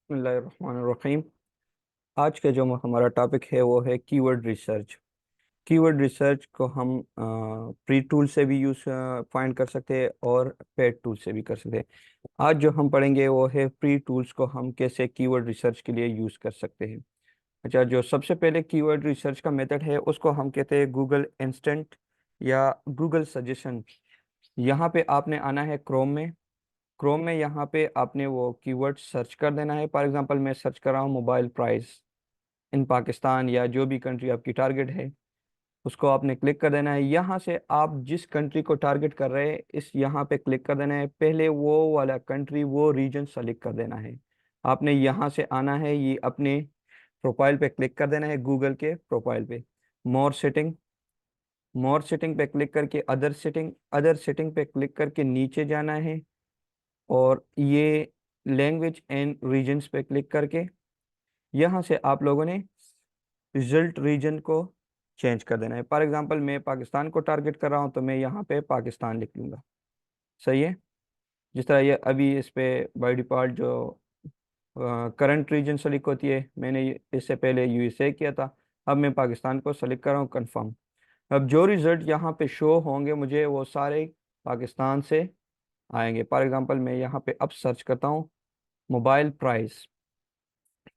बिस्मिल्लाहिर्रहमानिर्रहीम। आज का जो हमारा टॉपिक है वो है कीवर्ड रिसर्च। कीवर्ड रिसर्च को हम प्री टूल से भी यूज फाइंड कर सकते हैं और पेड टूल से भी कर सकते हैं। आज जो हम पढ़ेंगे वो है प्री टूल्स को हम कैसे कीवर्ड रिसर्च के लिए यूज कर सकते हैं। अच्छा, जो सबसे पहले कीवर्ड रिसर्च का मेथड है उसको हम कहते हैं गूगल इंस्टेंट या गूगल सजेशन। यहाँ पे आपने आना है क्रोम में यहाँ पे आपने वो कीवर्ड सर्च कर देना है। फॉर एग्जांपल मैं सर्च कर रहा हूँ मोबाइल प्राइस इन पाकिस्तान या जो भी कंट्री आपकी टारगेट है उसको आपने क्लिक कर देना है। यहाँ से आप जिस कंट्री को टारगेट कर रहे हैं इस यहाँ पे क्लिक कर देना है। पहले वो वाला कंट्री वो रीजन सेलेक्ट कर देना है। आपने यहाँ से आना है, ये अपने प्रोफाइल पे क्लिक कर देना है। गूगल के प्रोफाइल पे मोर सेटिंग पे क्लिक करके अदर सेटिंग पे क्लिक करके नीचे जाना है और ये लैंग्वेज एंड रीजन्स पे क्लिक करके यहाँ से आप लोगों ने रिजल्ट रीजन को चेंज कर देना है। फॉर एग्जांपल मैं पाकिस्तान को टारगेट कर रहा हूँ तो मैं यहाँ पे पाकिस्तान लिख लूँगा। सही है। जिस तरह ये अभी इस पे बाय डिफ़ॉल्ट जो करंट रीजन सेलेक्ट होती है, मैंने इससे पहले यूएसए किया था, अब मैं पाकिस्तान को सेलेक्ट कर रहा हूँ कन्फर्म। अब जो रिजल्ट यहाँ पे शो होंगे मुझे वो सारे पाकिस्तान से आएंगे। फॉर एग्जांपल मैं यहाँ पे अब सर्च करता हूँ मोबाइल प्राइस।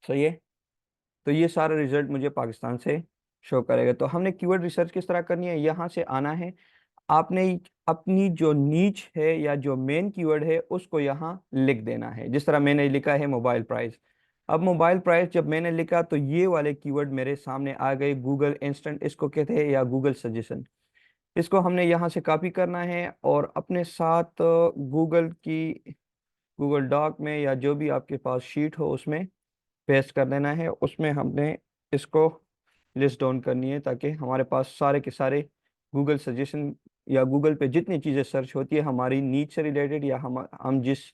सही है। तो ये सारा रिजल्ट मुझे पाकिस्तान से शो करेगा। तो हमने कीवर्ड रिसर्च किस तरह करनी है, यहाँ से आना है। आपने अपनी जो नीच है या जो मेन कीवर्ड है उसको यहाँ लिख देना है। जिस तरह मैंने लिखा है मोबाइल प्राइस। अब मोबाइल प्राइस जब मैंने लिखा तो ये वाले कीवर्ड मेरे सामने आ गए। गूगल इंस्टेंट इसको कहते हैं या गूगल सजेशन। इसको हमने यहाँ से कॉपी करना है और अपने साथ गूगल डॉक में या जो भी आपके पास शीट हो उसमें पेस्ट कर देना है। उसमें हमने इसको लिस्ट डाउन करनी है ताकि हमारे पास सारे के सारे गूगल सजेशन या गूगल पे जितनी चीज़ें सर्च होती है हमारी नीड से रिलेटेड या हम जिस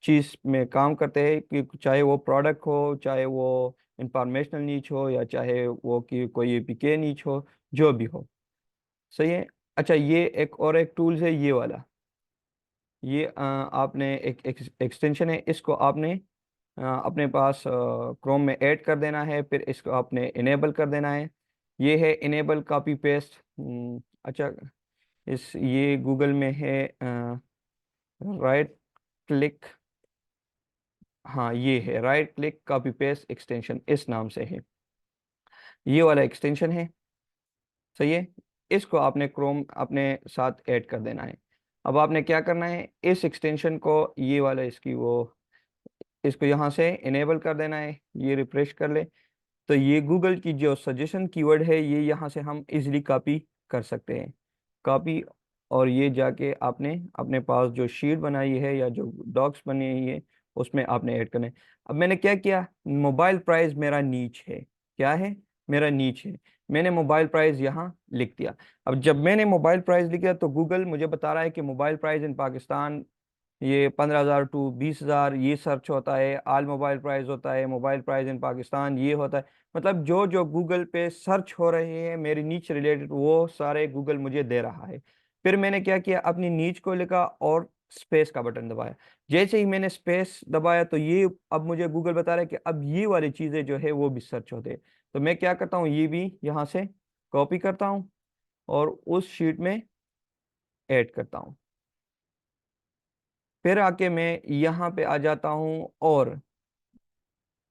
चीज़ में काम करते हैं, कि चाहे वो प्रोडक्ट हो, चाहे वो इंफॉर्मेशनल नीच हो या चाहे वो कि कोई एपीके नीच हो, जो भी हो। सही है। अच्छा, ये एक टूल है ये वाला। ये आपने एक एक्सटेंशन है, इसको आपने अपने पास क्रोम में ऐड कर देना है। फिर इसको आपने इनेबल कर देना है। ये है इनेबल कॉपी पेस्ट। अच्छा, ये गूगल में है राइट क्लिक। हाँ, ये है right click copy paste extension, इस नाम से है। ये वाला एक्सटेंशन है। सही है। इसको आपने क्रोम अपने साथ ऐड कर देना है। अब आपने क्या करना है, इस एक्सटेंशन को ये वाला इसको यहाँ से इनेबल कर देना है। ये रिफ्रेश कर ले तो ये गूगल की जो सजेशन कीवर्ड है ये यहाँ से हम इजीली कॉपी कर सकते हैं। कॉपी और ये जाके आपने अपने पास जो शीट बनाई है या जो डॉक्स बनी है उसमें आपने ऐड करना है। अब मैंने क्या किया, मोबाइल प्राइस मेरा नीच है। क्या है, मेरा नीच है। मैंने मोबाइल प्राइस यहाँ लिख दिया। अब जब मैंने मोबाइल प्राइस लिख दिया तो गूगल मुझे बता रहा है कि मोबाइल प्राइस इन पाकिस्तान ये 15,000 टू 20,000 ये सर्च होता है। आल मोबाइल प्राइस होता है, मोबाइल प्राइस इन पाकिस्तान ये होता है। मतलब जो जो गूगल पे सर्च हो रहे हैं मेरी नीच रिलेटेड वो सारे गूगल मुझे दे रहा है। फिर मैंने क्या किया, अपनी नीच को लिखा और स्पेस का बटन दबाया। जैसे ही मैंने स्पेस दबाया तो ये अब मुझे गूगल बता रहा है कि अब ये वाली चीज़ें जो है वो भी सर्च होते हैं। तो मैं क्या करता हूँ, ये भी यहाँ से कॉपी करता हूँ और उस शीट में ऐड करता हूँ। फिर आके मैं यहाँ पे आ जाता हूँ और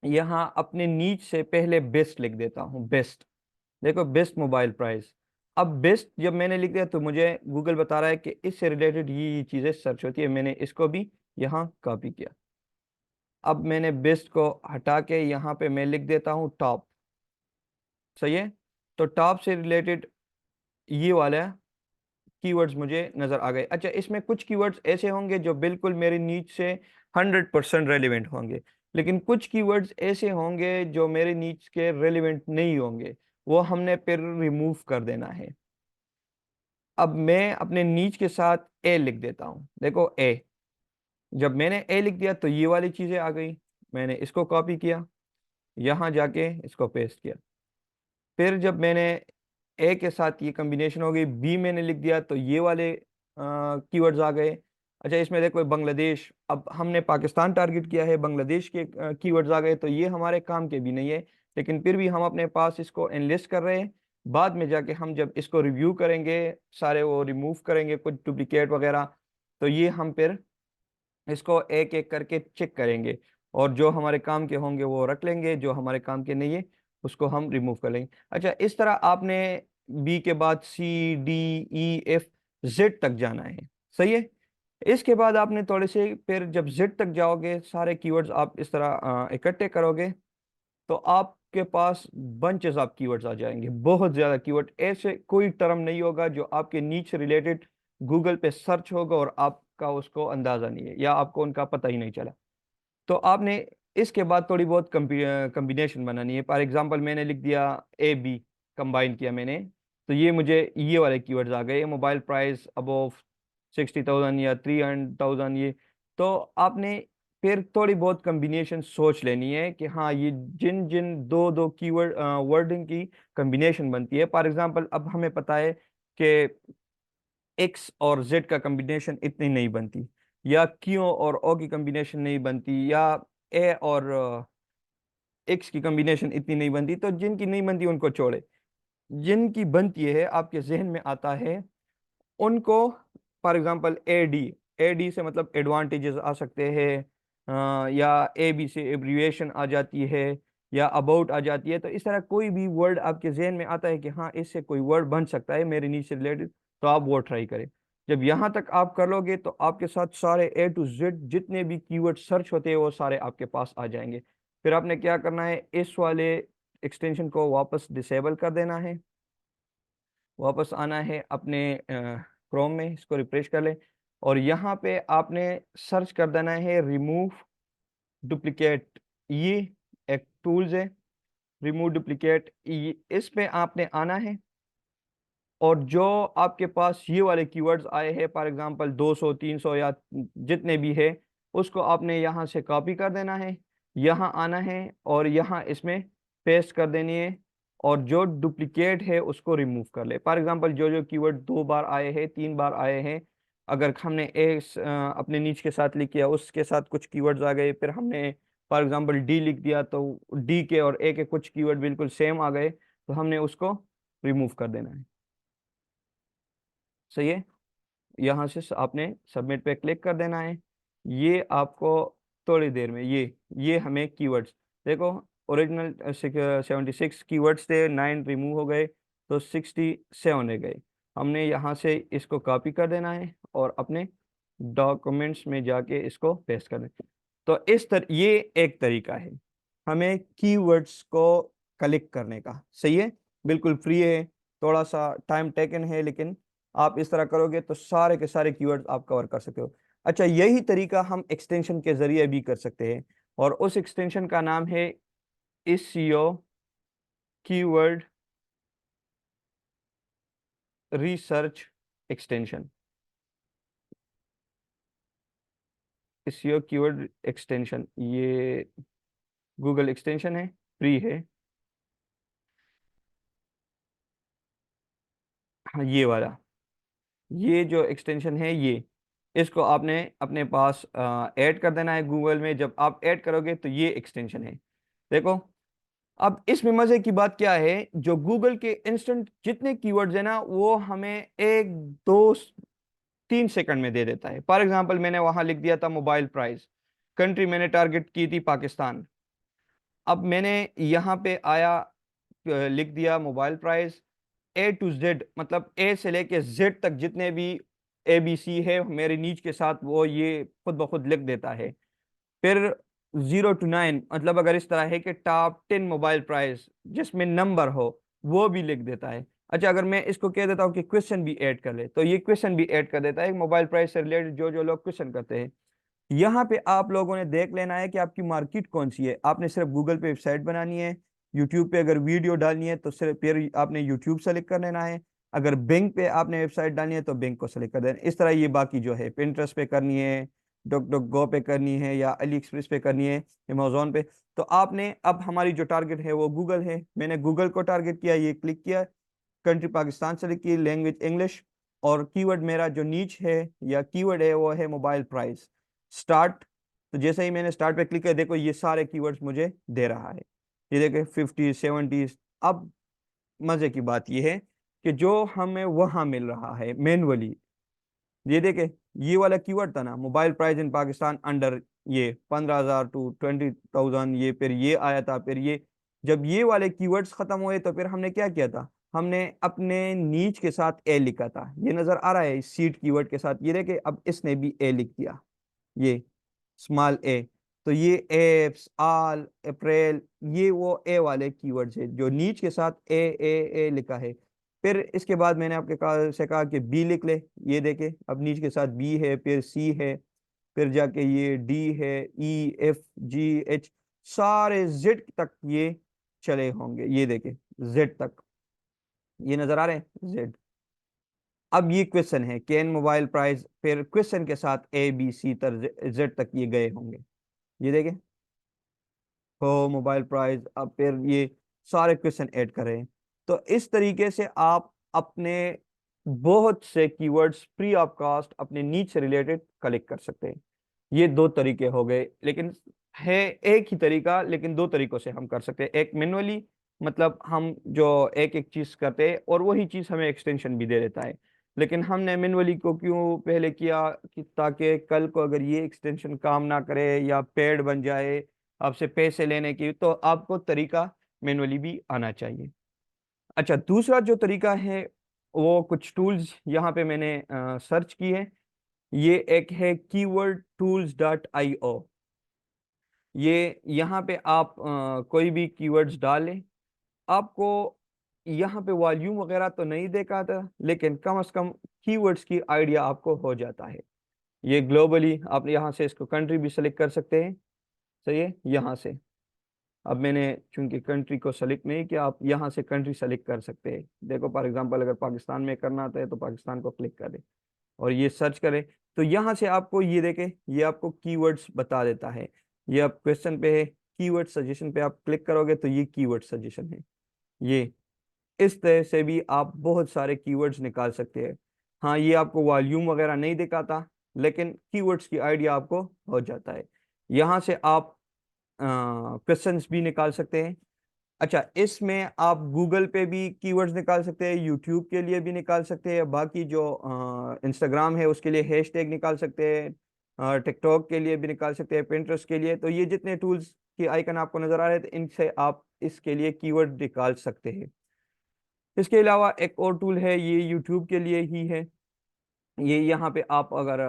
यहाँ अपने नीच से पहले बेस्ट लिख देता हूँ। बेस्ट, देखो बेस्ट मोबाइल प्राइस। अब बेस्ट जब मैंने लिख दिया तो मुझे गूगल बता रहा है कि इससे रिलेटेड ये चीज़ें सर्च होती है। मैंने इसको भी यहाँ कॉपी किया। अब मैंने बेस्ट को हटा के यहाँ पे मैं लिख देता हूँ टॉप। सही है। तो टॉप से रिलेटेड ये वाला कीवर्ड्स मुझे नज़र आ गए। अच्छा, इसमें कुछ कीवर्ड्स ऐसे होंगे जो बिल्कुल मेरी नीच से 100% रेलिवेंट होंगे, लेकिन कुछ कीवर्ड्स ऐसे होंगे जो मेरे नीच के रेलिवेंट नहीं होंगे। वो हमने फिर रिमूव कर देना है। अब मैं अपने नीच के साथ ए लिख देता हूँ। देखो ए, जब मैंने ए लिख दिया तो ये वाली चीज़ें आ गई। मैंने इसको कॉपी किया, यहाँ जाके इसको पेस्ट किया। फिर जब मैंने ए के साथ ये कॉम्बिनेशन हो गई, बी मैंने लिख दिया तो ये वाले कीवर्ड्स आ गए। अच्छा, इसमें देखो बांग्लादेश, अब हमने पाकिस्तान टारगेट किया है, बांग्लादेश के कीवर्ड्स आ गए, तो ये हमारे काम के भी नहीं है, लेकिन फिर भी हम अपने पास इसको एनलिस्ट कर रहे हैं। बाद में जाके हम जब इसको रिव्यू करेंगे, सारे वो रिमूव करेंगे कुछ डुप्लीकेट वगैरह, तो ये हम फिर इसको एक एक करके चेक करेंगे, और जो हमारे काम के होंगे वो रख लेंगे, जो हमारे काम के नहीं है उसको हम रिमूव कर लेंगे। अच्छा, इस तरह आपने बी के बाद सी, डी, ई, एफ, जेड तक जाना है। सही है। इसके बाद आपने थोड़े से फिर जब जेड तक जाओगे, सारे कीवर्ड्स आप इस तरह इकट्ठे करोगे, तो आपके पास बंचेस ऑफ कीवर्ड्स आ जाएंगे, बहुत ज्यादा कीवर्ड। ऐसे कोई टर्म नहीं होगा जो आपके नीच रिलेटेड गूगल पे सर्च होगा और आपका उसको अंदाजा नहीं है या आपको उनका पता ही नहीं चला। तो आपने इसके बाद थोड़ी बहुत कम्बिनेशन बनानी है। फॉर एग्जांपल मैंने लिख दिया ए बी, कंबाइन किया मैंने, तो ये मुझे ये वाले कीवर्ड्स आ गए, मोबाइल प्राइस अबव 60,000 या 300,000 ये। तो आपने फिर थोड़ी बहुत कम्बिनेशन सोच लेनी है कि हाँ, ये जिन जिन दो दो कीवर्ड वर्डिंग की कम्बिनेशन बनती है। फॉर एग्जांपल अब हमें पता है कि एक्स और जेड का कम्बिनेशन इतनी नहीं बनती, या क्यू और ओ की कम्बिनेशन नहीं बनती, या ए और एक्स की कम्बिनेशन इतनी नहीं बनती। तो जिनकी नहीं बनती उनको छोड़े, जिनकी बनती है आपके जहन में आता है उनको, for example A D, A D से मतलब एडवांटेजेस आ सकते हैं, या ए बी से एब्रिविएशन आ जाती है, या अबाउट आ जाती है। तो इस तरह कोई भी वर्ड आपके जहन में आता है कि हाँ, इससे कोई वर्ड बन सकता है मेरे नीचे रिलेटेड, तो आप वो ट्राई करें। जब यहाँ तक आप कर लोगे तो आपके साथ सारे ए टू जेड जितने भी कीवर्ड सर्च होते हैं वो सारे आपके पास आ जाएंगे। फिर आपने क्या करना है, इस वाले एक्सटेंशन को वापस डिसेबल कर देना है, वापस आना है अपने क्रोम में, इसको रिफ्रेश कर ले, और यहाँ पे आपने सर्च कर देना है रिमूव डुप्लीकेट। ये एक टूल्स है, रिमूव डुप्लीकेट, इस पे आपने आना है, और जो आपके पास ये वाले कीवर्ड्स आए हैं, फॉर एग्जांपल 200, 300 या जितने भी है, उसको आपने यहाँ से कॉपी कर देना है, यहाँ आना है और यहाँ इसमें पेस्ट कर देनी है, और जो डुप्लीकेट है उसको रिमूव कर ले। फॉर एग्जांपल जो जो कीवर्ड 2 बार आए हैं, 3 बार आए हैं, अगर हमने अपने नीच के साथ लिख किया, उसके साथ कुछ कीवर्ड्स आ गए, फिर हमने फॉर एग्जांपल डी लिख दिया, तो डी के और ए के कुछ कीवर्ड बिल्कुल सेम आ गए, तो हमने उसको रिमूव कर देना है। सही है। यहाँ से आपने सबमिट पे क्लिक कर देना है। ये आपको थोड़ी देर में ये हमें कीवर्ड्स देखो, ओरिजिनल 76 कीवर्ड्स थे, 9 रिमूव हो गए, तो 67 रह गए। हमने यहाँ से इसको कॉपी कर देना है और अपने डॉक्यूमेंट्स में जाके इसको पेस्ट कर देना। तो ये एक तरीका है हमें कीवर्ड्स को कलेक्ट करने का। सही है, बिल्कुल फ्री है, थोड़ा सा टाइम टेकन है, लेकिन आप इस तरह करोगे तो सारे के सारे कीवर्ड्स आप कवर कर सकते हो। अच्छा, यही तरीका हम एक्सटेंशन के जरिए भी कर सकते हैं, और उस एक्सटेंशन का नाम है SEO keyword research extension. SEO keyword extension, ये गूगल एक्सटेंशन है, फ्री है। हाँ, ये वाला, ये जो एक्सटेंशन है, ये इसको आपने अपने पास ऐड कर देना है गूगल में। जब आप ऐड करोगे तो ये एक्सटेंशन है, देखो। अब इसमें मजे की बात क्या है, जो गूगल के इंस्टेंट जितने कीवर्ड्स है ना, वो हमें 1, 2, 3 सेकंड में दे देता है। फॉर एग्जांपल मैंने वहां लिख दिया था मोबाइल प्राइस, कंट्री मैंने टारगेट की थी पाकिस्तान। अब मैंने यहाँ पे आया, लिख दिया mobile price, A to Z, मतलब ए से लेके जेड तक जितने भी ए बी सी है मेरे नीच के साथ, वो ये खुद ब खुद लिख देता है। फिर 0 to 9, मतलब अगर इस तरह है कि टॉप 10 मोबाइल प्राइस जिसमें नंबर हो, वो भी लिख देता है। अच्छा, अगर मैं इसको कह देता हूँ कि क्वेश्चन भी ऐड कर ले, तो ये क्वेश्चन भी ऐड कर देता है, मोबाइल प्राइस से रिलेटेड जो जो लोग क्वेश्चन करते हैं। यहाँ पे आप लोगों ने देख लेना है कि आपकी मार्केट कौन सी है। आपने सिर्फ गूगल पे वेबसाइट बनानी है, यूट्यूब पे अगर वीडियो डालनी है तो सिर्फ फिर आपने यूट्यूब सेलेक्ट कर लेना है, अगर बैंक पे आपने वेबसाइट डालनी है तो बैंक को सेलेक्ट कर देना है। इस तरह ये बाकी जो है, पिंटरेस्ट पे करनी है, डॉक डॉक गो पे करनी है, या अली एक्सप्रेस पे करनी है, अमेजोन पे। तो आपने अब हमारी जो टारगेट है वो गूगल है, मैंने गूगल को टारगेट किया, ये क्लिक किया, कंट्री पाकिस्तान सेलेक्ट की, लैंग्वेज इंग्लिश, और कीवर्ड मेरा जो नीच है या कीवर्ड है वो है मोबाइल प्राइस। स्टार्ट, तो जैसे ही मैंने स्टार्ट पे क्लिक किया, देखो ये सारे कीवर्ड्स मुझे दे रहा है। ये देखे 50, 70। अब मजे की बात ये है कि जो हमें वहां मिल रहा है मैनुअली, ये देखे ये वाला कीवर्ड था ना, mobile price in Pakistan under ये 15,000 टू 20,000, ये फिर ये आया था, फिर ये जब ये वाले कीवर्ड्स खत्म हुए तो फिर हमने क्या किया था, हमने अपने नीच के साथ ए लिखा था। ये नजर आ रहा है सीट कीवर्ड के साथ, ये देखे अब इसने भी ए लिख दिया, ये स्मॉल ए। तो ये एप्स, आल, अप्रैल, ये वो ए वाले कीवर्ड्स है जो नीच के साथ ए लिखा है। फिर इसके बाद मैंने आपके से कहा कि बी लिख ले, ये देखे अब नीच के साथ बी है, फिर सी है, फिर जाके ये डी है, ई, एफ, जी, एच, सारे जेड तक ये चले होंगे। ये देखे जेड तक, ये नजर आ रहे हैं जेड। अब ये क्वेश्चन है कैन मोबाइल प्राइस, फिर क्वेश्चन के साथ ए बी सी तर जेड तक ये गए होंगे। ये देखें हो मोबाइल प्राइस, अब फिर ये सारे क्वेश्चन ऐड कर रहे हैं। तो इस तरीके से आप अपने बहुत से कीवर्ड्स फ्री ऑफ कॉस्ट अपने नीच से रिलेटेड कलेक्ट कर सकते हैं। ये दो तरीके हो गए, लेकिन है एक ही तरीका, लेकिन दो तरीकों से हम कर सकते हैं। एक मैनुअली, मतलब हम जो एक एक चीज करते हैं और वही चीज हमें एक्सटेंशन भी दे देता है। लेकिन हमने मैनुअली को क्यों पहले किया कि ताकि कल को अगर ये एक्सटेंशन काम ना करे या पेड बन जाए आपसे पैसे लेने की, तो आपको तरीका मैनुअली भी आना चाहिए। अच्छा, दूसरा जो तरीका है वो कुछ टूल्स यहाँ पे मैंने सर्च की है। ये एक है keywordtools.io। ये यहाँ पे आप कोई भी कीवर्ड्स डालें, आपको यहाँ पे वॉल्यूम वगैरह तो नहीं देखा था, लेकिन कम से कम कीवर्ड्स की आइडिया आपको हो जाता है। ये ग्लोबली आप यहाँ से इसको कंट्री भी सेलेक्ट कर सकते हैं। सही है, यहाँ से अब मैंने चूंकि कंट्री को सेलेक्ट नहीं किया, आप यहाँ से कंट्री सेलेक्ट कर सकते हैं। देखो फॉर एग्जांपल अगर पाकिस्तान में करना आता है तो पाकिस्तान को क्लिक करें और ये सर्च करें, तो यहाँ से आपको ये देखें, ये आपको कीवर्ड्स बता देता है। ये आप क्वेश्चन पे है, कीवर्ड सजेशन पे आप क्लिक करोगे तो ये कीवर्ड सजेशन है। ये इस तरह से भी आप बहुत सारे कीवर्ड्स निकाल सकते हैं। हाँ, ये आपको वॉल्यूम वगैरह नहीं दिखाता, लेकिन कीवर्ड्स की आइडिया आपको हो जाता है। यहाँ से आप क्वेश्चंस भी निकाल सकते हैं। अच्छा, इसमें आप गूगल पे भी कीवर्ड्स निकाल सकते हैं, यूट्यूब के लिए भी निकाल सकते हैं, बाकी जो इंस्टाग्राम है उसके लिए हैशटैग निकाल सकते हैं, टिकटॉक के लिए भी निकाल सकते हैं, पिंटरेस्ट के लिए। तो ये जितने टूल्स की आइकन आपको नजर आ रहे हैं, इनसे आप इसके लिए कीवर्ड निकाल सकते हैं। इसके अलावा एक और टूल है, ये यूट्यूब के लिए ही है। ये यहाँ पे आप अगर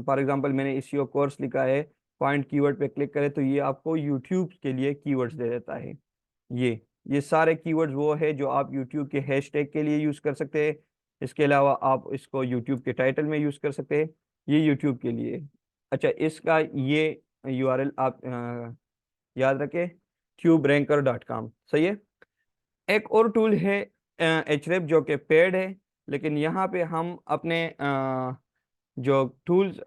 फॉर एग्जांपल मैंने एसईओ कोर्स लिखा है, पॉइंट कीवर्ड पे क्लिक करें तो ये आपको यूट्यूब के लिए कीवर्ड्स दे देता है। ये सारे कीवर्ड्स वो है जो आप यूट्यूब के हैशटैग के लिए यूज कर सकते हैं। इसके अलावा आप इसको यूट्यूब के टाइटल में यूज कर सकते हैं। ये यूट्यूब के लिए। अच्छा, इसका ये यूआरएल आप याद रखें, tuberanker.com। सही है। एक और टूल है एचरेफ, जो कि पेड है, लेकिन यहाँ पे हम अपने जो टूल्स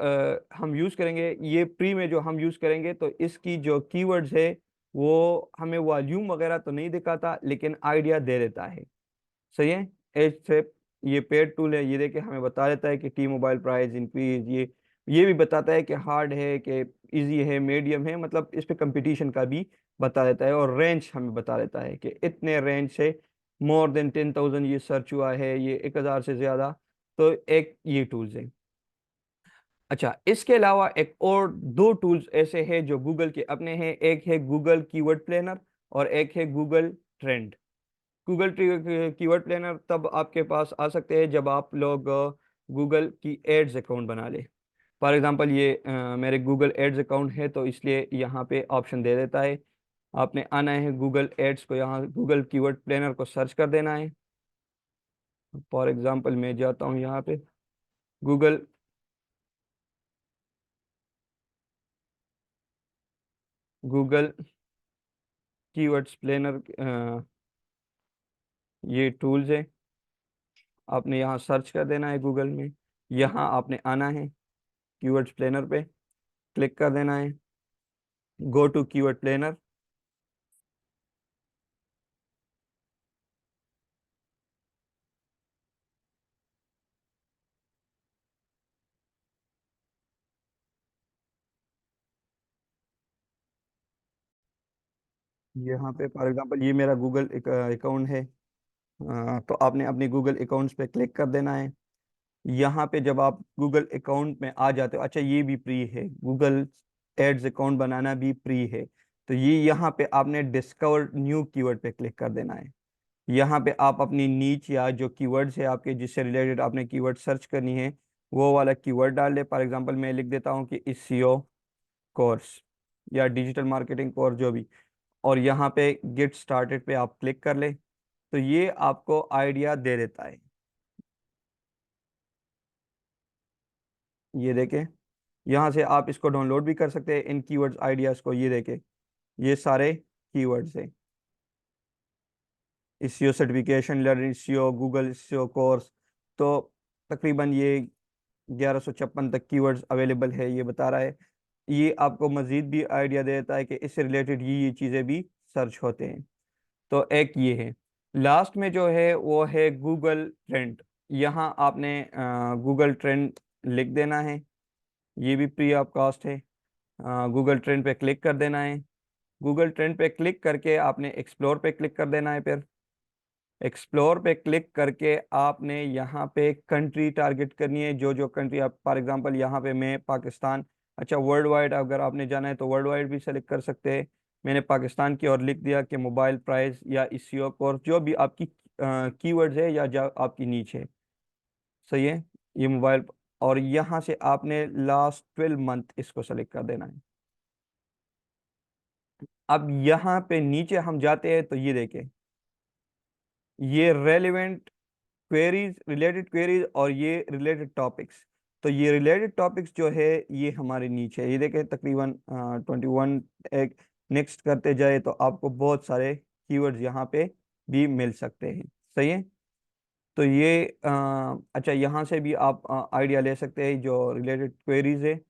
हम यूज़ करेंगे, ये प्री में जो हम यूज़ करेंगे, तो इसकी जो कीवर्ड्स है वो हमें वॉल्यूम वगैरह तो नहीं दिखाता, लेकिन आइडिया दे देता है। सही है। एचरेफ ये पेड टूल है, ये देखिए हमें बता देता है कि टी मोबाइल प्राइस इंक्रीज, ये भी बताता है कि हार्ड है कि इजी है, मीडियम है, मतलब इस पे कंपटीशन का भी बता देता है। और रेंज हमें बता देता है कि इतने रेंज से मोर देन 10,000 ये सर्च हुआ है, ये 1,000 से ज्यादा। तो एक ये टूल्स है। अच्छा, इसके अलावा एक और दो टूल्स ऐसे हैं जो गूगल के अपने हैं। एक है गूगल कीवर्ड प्लानर और एक है Google trend. Google keyword planner तब आपके पास आ सकते हैं जब आप लोग गूगल की एड्स अकाउंट बना ले। फॉर एग्जांपल ये मेरे गूगल एड्स अकाउंट है, तो इसलिए यहाँ पे ऑप्शन दे देता है। आपने आना है गूगल एड्स को, यहाँ गूगल कीवर्ड प्लानर को सर्च कर देना है। फॉर एग्जांपल मैं जाता हूँ यहाँ पे गूगल गूगल कीवर्ड्स प्लानर, ये टूल्स है। आपने यहाँ सर्च कर देना है गूगल में, यहाँ आपने आना है कीवर्ड्स प्लानर पे क्लिक कर देना है, गो टू कीवर्ड प्लानर। यहाँ पे फॉर एग्जांपल ये मेरा गूगल अकाउंट है। तो आपने अपने गूगल अकाउंट्स पे क्लिक कर देना है। यहाँ पे जब आप गूगल अकाउंट में आ जाते हो, अच्छा ये भी फ्री है, गूगल एड्स अकाउंट बनाना भी फ्री है। तो ये यहाँ पे आपने डिस्कवर न्यू कीवर्ड पे क्लिक कर देना है। यहाँ पे आप अपनी नीच या जो कीवर्ड्स है आपके जिससे रिलेटेड आपने कीवर्ड सर्च करनी है वो वाला कीवर्ड डाल दे। फॉर एग्जांपल मैं लिख देता हूँ कि एसईओ कोर्स या डिजिटल मार्केटिंग कोर्स जो भी, और यहाँ पे गेट स्टार्टेड पे आप क्लिक कर ले, तो ये आपको आइडिया दे देता है। ये देखें, यहाँ से आप इसको डाउनलोड भी कर सकते हैं इन कीवर्ड्स आइडियाज को। ये देखें, ये सारे कीवर्ड्स हैं। SEO certification, learn SEO, Google SEO course. तो तकरीबन ये 1156 तक कीवर्ड्स अवेलेबल है ये बता रहा है। ये आपको मजीद भी आइडिया देता है कि इससे रिलेटेड ये चीज़ें भी सर्च होते हैं। तो एक ये है। लास्ट में जो है वो है गूगल ट्रेंड। यहाँ आपने गूगल ट्रेंड लिख देना है। ये भी फ्री ऑफ कॉस्ट है। गूगल ट्रेंड पे क्लिक कर देना है। गूगल ट्रेंड पे क्लिक करके आपने एक्सप्लोर पे क्लिक कर देना है। फिर एक्सप्लोर पे क्लिक करके आपने यहाँ पे कंट्री टारगेट करनी है, जो जो कंट्री आप, फॉर एग्जांपल यहाँ पे मैं पाकिस्तान, अच्छा वर्ल्ड वाइड अगर आपने जाना है तो वर्ल्ड वाइड भी सेलेक्ट कर सकते हैं। मैंने पाकिस्तान की और लिख दिया कि मोबाइल प्राइस या एसईओ कोर्स, जो भी आपकी कीवर्ड्स है या जो आपकी नीच है। सही है, ये मोबाइल। और यहाँ से आपने लास्ट 12 मंथ इसको सेलेक्ट कर देना है। अब यहाँ पे नीचे हम जाते हैं तो ये देखें, ये रेलिवेंट क्वेरीज, रिलेटेड क्वेरीज, और ये रिलेटेड टॉपिक्स। तो ये रिलेटेड टॉपिक्स जो है ये हमारे नीचे है। ये देखें तकरीबन 21। एक नेक्स्ट करते जाए तो आपको बहुत सारे कीवर्ड्स यहाँ पे भी मिल सकते हैं। सही है। तो ये अच्छा, यहाँ से भी आप आइडिया ले सकते हैं जो रिलेटेड क्वेरीज है।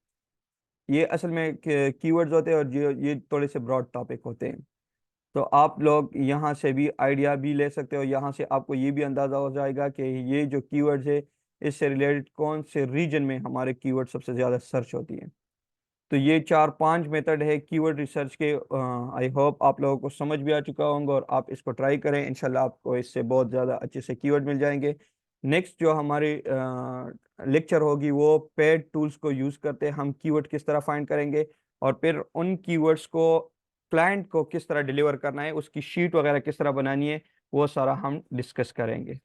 ये असल में कीवर्ड्स होते हैं और ये थोड़े से ब्रॉड टॉपिक होते हैं। तो आप लोग यहाँ से भी आइडिया भी ले सकते हो। यहाँ से आपको ये भी अंदाज़ा हो जाएगा कि ये जो कीवर्ड्स है इससे रिलेटेड कौन से रीजन में हमारे कीवर्ड सबसे ज़्यादा सर्च होती है। तो ये 4-5 मेथड है कीवर्ड रिसर्च के। आई होप आप लोगों को समझ भी आ चुका होंगे और आप इसको ट्राई करें, इंशाल्लाह आपको इससे बहुत ज़्यादा अच्छे से कीवर्ड मिल जाएंगे। नेक्स्ट जो हमारी लेक्चर होगी वो पेड टूल्स को यूज़ करते हम कीवर्ड किस तरह फाइंड करेंगे, और फिर उन कीवर्ड्स को क्लाइंट को किस तरह डिलीवर करना है, उसकी शीट वगैरह किस तरह बनानी है, वो सारा हम डिस्कस करेंगे।